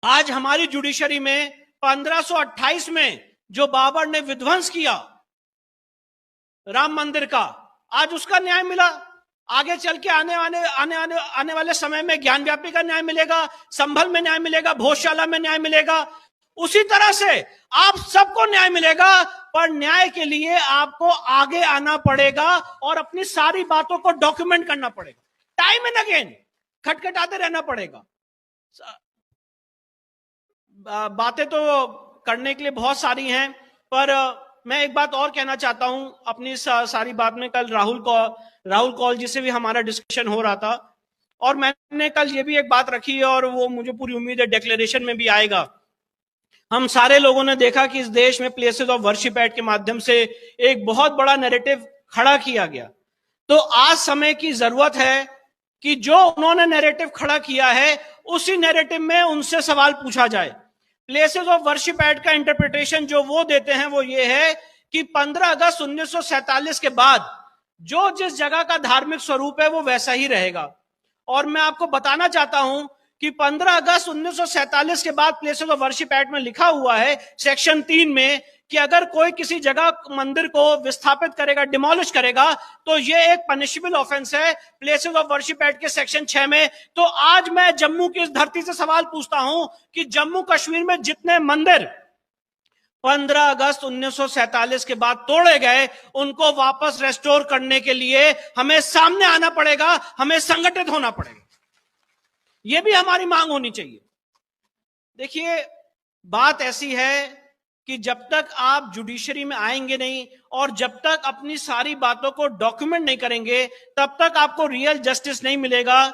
आज हमारी जुडिशरी में 1528 में जो बाबर ने विध्वंस किया राम मंदिर का, आज उसका न्याय मिला। आगे चल के आने वाले समय में ज्ञानव्यापी का न्याय मिलेगा, संभल में न्याय मिलेगा, भोजशाला में न्याय मिलेगा। उसी तरह से आप सबको न्याय मिलेगा, पर न्याय के लिए आपको आगे आना पड़ेगा और अपनी सारी बातों को डॉक्यूमेंट करना पड़ेगा। टाइम एंड अगेन खटखटाते रहना पड़ेगा। बातें तो करने के लिए बहुत सारी हैं, पर मैं एक बात और कहना चाहता हूं अपनी सारी बात में। कल राहुल कौल जी से भी हमारा डिस्कशन हो रहा था, और मैंने कल ये भी एक बात रखी, और वो मुझे पूरी उम्मीद है डिक्लेरेशन में भी आएगा। हम सारे लोगों ने देखा कि इस देश में प्लेसेस ऑफ वर्शिप एक्ट के माध्यम से एक बहुत बड़ा नैरेटिव खड़ा किया गया। तो आज समय की जरूरत है कि जो उन्होंने नैरेटिव खड़ा किया है, उसी नैरेटिव में उनसे सवाल पूछा जाए। प्लेसेस ऑफ वर्शिप एक्ट का इंटरप्रिटेशन जो वो देते हैं वो ये है कि 15 अगस्त 1947 के बाद जो जिस जगह का धार्मिक स्वरूप है वो वैसा ही रहेगा। और मैं आपको बताना चाहता हूं कि 15 अगस्त 1947 के बाद प्लेसेस ऑफ वर्शिप एक्ट में लिखा हुआ है सेक्शन 3 में कि अगर कोई किसी जगह मंदिर को विस्थापित करेगा, डिमोलिश करेगा, तो ये एक पनिशेबल ऑफेंस है प्लेसेस ऑफ वर्शिप एक्ट के सेक्शन 6 में। तो आज मैं जम्मू की इस धरती से सवाल पूछता हूं कि जम्मू कश्मीर में जितने मंदिर 15 अगस्त 1947 के बाद तोड़े गए, उनको वापस रेस्टोर करने के लिए हमें सामने आना पड़ेगा, हमें संगठित होना पड़ेगा। यह भी हमारी मांग होनी चाहिए। देखिए, बात ऐसी है कि जब तक आप जुडिशरी में आएंगे नहीं और जब तक अपनी सारी बातों को डॉक्यूमेंट नहीं करेंगे, तब तक आपको रियल जस्टिस नहीं मिलेगा।